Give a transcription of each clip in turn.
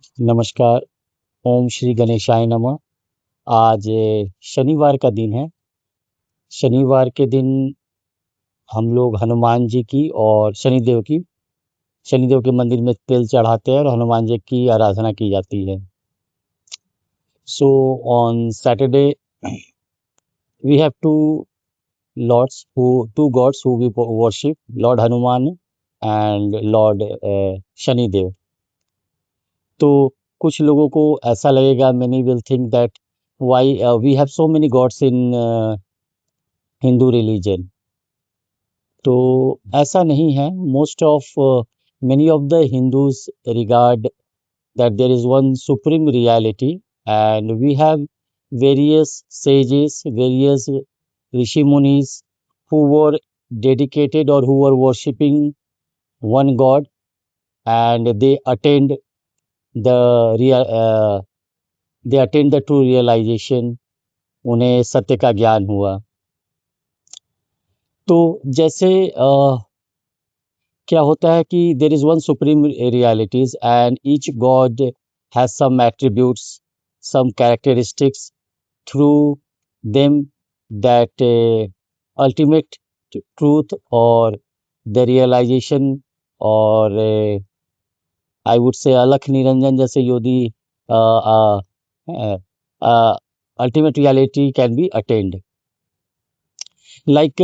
नमस्कार। ओम श्री गणेशाय नमः। आज शनिवार का दिन है। शनिवार के दिन हम लोग हनुमान जी की और शनिदेव के मंदिर में तेल चढ़ाते हैं और हनुमान जी की आराधना की जाती है। So on Saturday we have two gods who we worship, Lord Hanuman and Lord Shanidev. तो कुछ लोगों को ऐसा लगेगा, many will think that why we have so many gods in Hindu religion। तो ऐसा नहीं है। Most of many of the Hindus regard that there is one supreme reality, and we have various sages, various rishi munis who were dedicated or who were worshipping one god, and the real they attained the true realization। उन्हें सत्य का ज्ञान हुआ। तो जैसे क्या होता है कि there is one supreme realities and each god has some attributes, some characteristics through them that ultimate truth और द रियलाइजेशन, और I would say Alakh Niranjan जैसे योगी ultimate reality can be attained. Like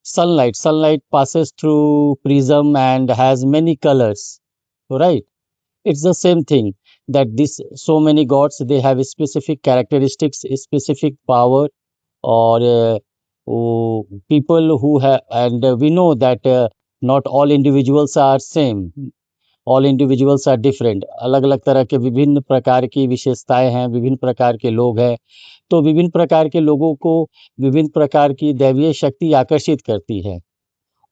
sunlight passes through prism and has many colors, right? It's the same thing that this so many gods, they have specific characteristics, specific power, or people who have, and we know that not all individuals are same, all individuals are different. अलग अलग तरह के विभिन्न प्रकार की विशेषताएं हैं, विभिन्न प्रकार के लोग हैं। तो विभिन्न प्रकार के लोगों को विभिन्न प्रकार की दैवीय शक्ति आकर्षित करती है।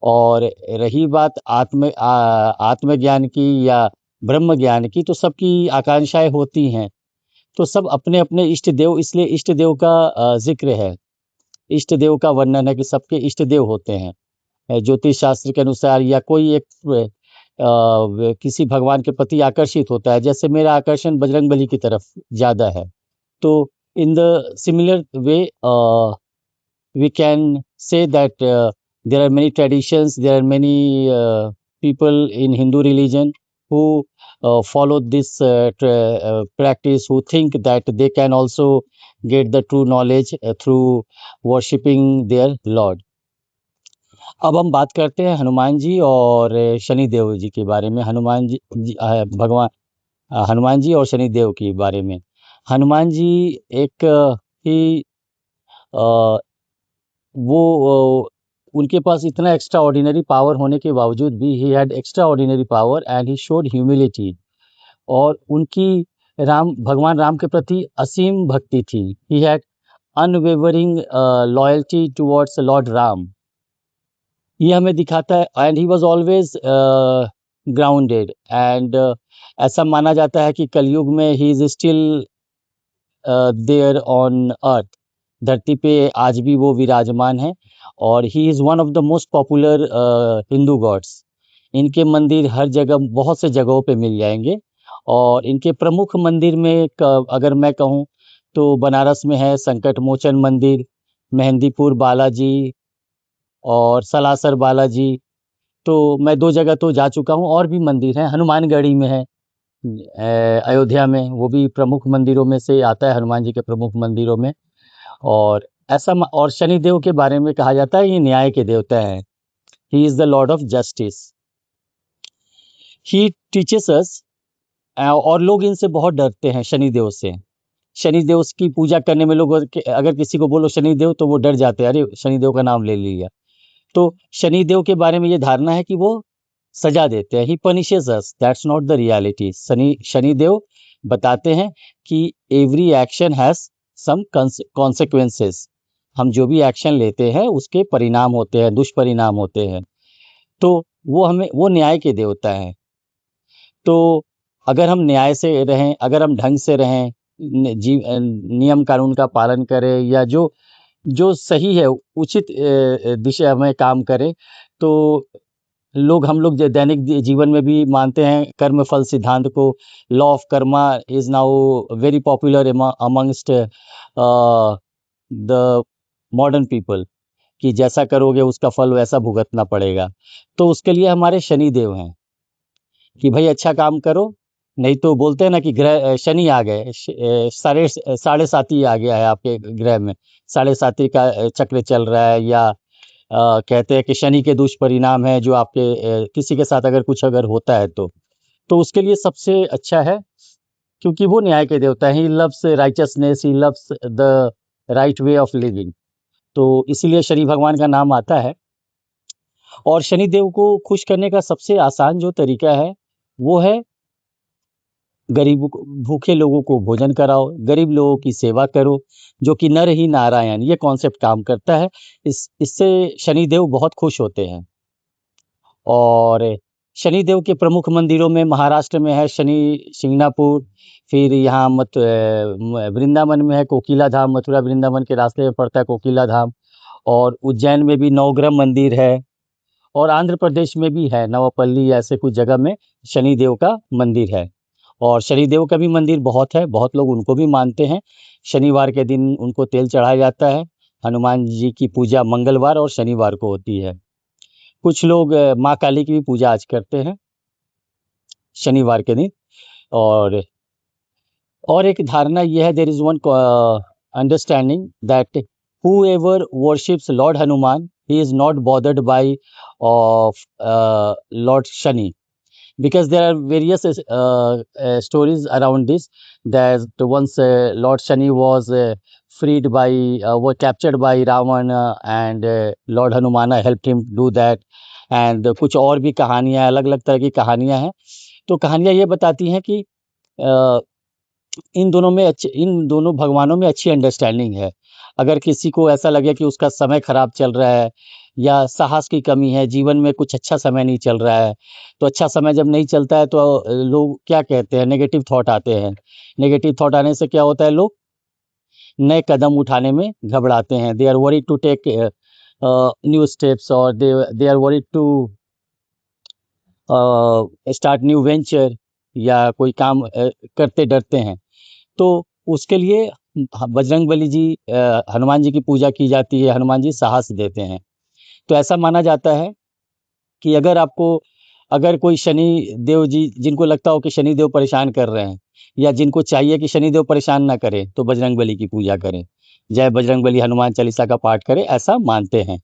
और रही बात आत्मज्ञान की या ब्रह्म ज्ञान की, तो सबकी आकांक्षाएं होती हैं। तो सब अपने अपने इष्ट देव, इसलिए इष्ट देव का जिक्र है, इष्ट देव का वर्णन है कि सबके इष्ट देव होते हैं। ज्योतिष शास्त्र के अनुसार या कोई एक किसी भगवान के प्रति आकर्षित होता है, जैसे मेरा आकर्षण बजरंगबली की तरफ ज़्यादा है। तो in the similar way we can say that there are many traditions, there are many people in Hindu religion who follow this practice, who think that they can also get the true knowledge through worshipping their Lord। अब हम बात करते हैं हनुमान जी और शनिदेव जी के बारे में। हनुमान जी और शनिदेव के बारे में। हनुमान जी एक ही उनके पास इतना एक्स्ट्रा ऑर्डिनरी पावर होने के बावजूद भी he had extraordinary power and he showed humility. और उनकी भगवान राम के प्रति असीम भक्ति थी। He had unwavering loyalty towards lord Ram. ये हमें दिखाता है। And he was always grounded, and ऐसा माना जाता है कि कलयुग में he is still there on earth. धरती पे आज भी वो विराजमान है, और he is one of the most popular Hindu gods. इनके मंदिर हर जगह, बहुत से जगहों पे मिल जाएंगे। और इनके प्रमुख मंदिर में अगर मैं कहूँ तो बनारस में है संकट मोचन मंदिर, मेहंदीपुर बालाजी और सलासर बालाजी। तो मैं 2 जगह तो जा चुका हूँ। और भी मंदिर हैं, हनुमानगढ़ी में है अयोध्या में, वो भी प्रमुख मंदिरों में से आता है, हनुमान जी के प्रमुख मंदिरों में। और शनिदेव के बारे में कहा जाता है ये न्याय के देवता हैं। He is the Lord of justice. He teaches us, और लोग इनसे बहुत डरते हैं, शनिदेव से। शनिदेव की पूजा करने में लोग अगर किसी को बोलो शनिदेव तो वो डर जाते हैं, अरे शनिदेव का नाम ले लिया। तो शनिदेव के बारे में ये धारणा है कि वो सजा देते हैं। He punishes us, that's not the reality. Shanidev बताते हैं कि every action has some consequences. हम जो भी एक्शन लेते हैं उसके परिणाम होते हैं, दुष्परिणाम होते हैं। तो वो न्याय के देवता हैं। तो अगर हम न्याय से रहें, अगर हम ढंग से रहें, नियम कानून का पालन करें, या जो सही है उचित दिशा में काम करें, तो लोग हम लोग दैनिक जीवन में भी मानते हैं कर्म फल सिद्धांत को। Law of Karma is now very popular amongst the modern people, कि जैसा करोगे उसका फल वैसा भुगतना पड़ेगा। तो उसके लिए हमारे शनि देव हैं कि भाई अच्छा काम करो, नहीं तो बोलते हैं ना कि ग्रह शनि आ गए, साढ़े साती आ गया है आपके ग्रह में, साढ़े साती का चक्र चल रहा है, या कहते हैं कि शनि के दुष्परिणाम है जो आपके किसी के साथ अगर कुछ अगर होता है तो उसके लिए सबसे अच्छा है, क्योंकि वो न्याय के देवता हैं। He loves richness, he loves the right way of living, तो इसीलिए शनि भगवान का नाम आता है। और शनि देव को खुश करने का सबसे आसान जो तरीका है वो है भूखे लोगों को भोजन कराओ, गरीब लोगों की सेवा करो, जो कि नर ही नारायण, ये कॉन्सेप्ट काम करता है। इससे शनि देव बहुत खुश होते हैं। और शनि देव के प्रमुख मंदिरों में महाराष्ट्र में है शनि शिंगणापुर, फिर यहाँ वृंदावन में है कोकिला धाम, मथुरा वृंदावन के रास्ते में पड़ता है कोकिला धाम, और उज्जैन में भी नवग्रह मंदिर है, और आंध्र प्रदेश में भी है नवापल्ली, ऐसे कुछ जगह में शनि देव का मंदिर है। और शनिदेव का भी मंदिर बहुत है, बहुत लोग उनको भी मानते हैं। शनिवार के दिन उनको तेल चढ़ाया जाता है। हनुमान जी की पूजा मंगलवार और शनिवार को होती है। कुछ लोग माँ काली की भी पूजा आज करते हैं शनिवार के दिन। और एक धारणा यह है, there is one understanding that whoever worships Lord Hanuman, he is not bothered by of Lord Shani, because there are various stories around this, that once Lord Shani was freed by was captured by Ravan, and Lord Hanumana helped him do that, and कुछ और भी कहानियाँ, अलग अलग तरह की कहानियाँ हैं। तो कहानियाँ ये बताती हैं कि इन दोनों भगवानों में अच्छी अंडरस्टैंडिंग है। अगर किसी को ऐसा लगे कि उसका समय खराब चल रहा है या साहस की कमी है, जीवन में कुछ अच्छा समय नहीं चल रहा है, तो अच्छा समय जब नहीं चलता है तो लोग क्या कहते हैं, नेगेटिव थॉट आते हैं। नेगेटिव थॉट आने से क्या होता है, लोग नए कदम उठाने में घबराते हैं। They are worried to take new steps, और they are worried to start new venture, या कोई काम करते डरते हैं। तो उसके लिए बजरंगबली जी, हनुमान जी की पूजा की जाती है। हनुमान जी साहस देते हैं। तो ऐसा माना जाता है कि अगर कोई शनि देव जी, जिनको लगता हो कि शनि देव परेशान कर रहे हैं, या जिनको चाहिए कि शनि देव परेशान ना करें, तो बजरंगबली की पूजा करें, जय बजरंगबली हनुमान चालीसा का पाठ करें, ऐसा मानते हैं।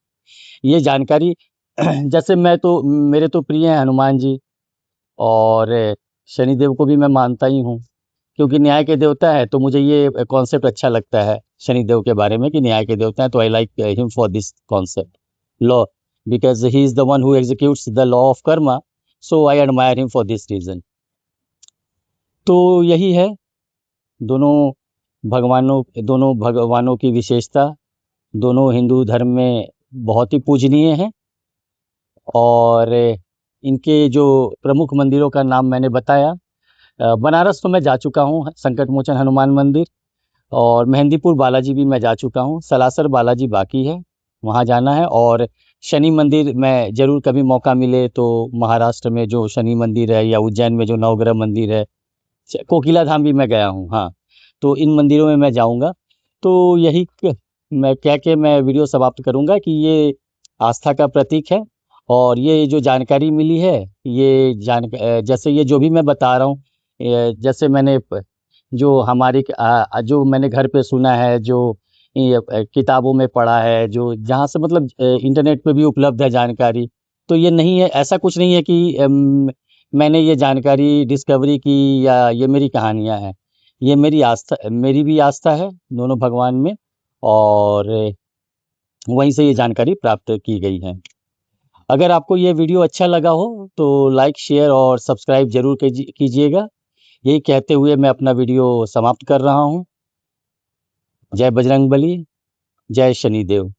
ये जानकारी जैसे मेरे तो प्रिय हैं हनुमान जी, और शनिदेव को भी मैं मानता ही हूँ, क्योंकि न्याय के देवता है। तो मुझे ये कॉन्सेप्ट अच्छा लगता है शनिदेव के बारे में कि न्याय के देवता है, तो I like him for this concept law, because he is the one who executes the law of karma, so I admire him for this reason. तो यही है दोनों भगवानों की विशेषता। दोनों हिंदू धर्म में बहुत ही पूजनीय हैं, और इनके जो प्रमुख मंदिरों का नाम मैंने बताया, बनारस तो मैं जा चुका हूँ, संकट मोचन हनुमान मंदिर, और मेहंदीपुर बालाजी भी मैं जा चुका हूँ। सलासर बालाजी बाकी है, वहाँ जाना है। और शनि मंदिर मैं ज़रूर कभी मौका मिले तो महाराष्ट्र में जो शनि मंदिर है, या उज्जैन में जो नवग्रह मंदिर है, कोकिला धाम भी मैं गया हूँ। हाँ, तो इन मंदिरों में मैं जाऊँगा। तो मैं कह के मैं वीडियो समाप्त करूँगा कि ये आस्था का प्रतीक है। और ये जो जानकारी मिली है, जैसे ये जो भी मैं बता रहा हूँ, जैसे जो मैंने घर पे सुना है, जो किताबों में पढ़ा है, जो जहाँ से मतलब इंटरनेट पे भी उपलब्ध है जानकारी, तो ये नहीं है, ऐसा कुछ नहीं है कि मैंने ये जानकारी डिस्कवरी की, या ये मेरी कहानियाँ हैं। ये मेरी भी आस्था है दोनों भगवान में, और वहीं से ये जानकारी प्राप्त की गई है। अगर आपको ये वीडियो अच्छा लगा हो तो लाइक, शेयर और सब्सक्राइब जरूर कीजिएगा। यही कहते हुए मैं अपना वीडियो समाप्त कर रहा हूँ। जय बजरंगबली, जय शनिदेव।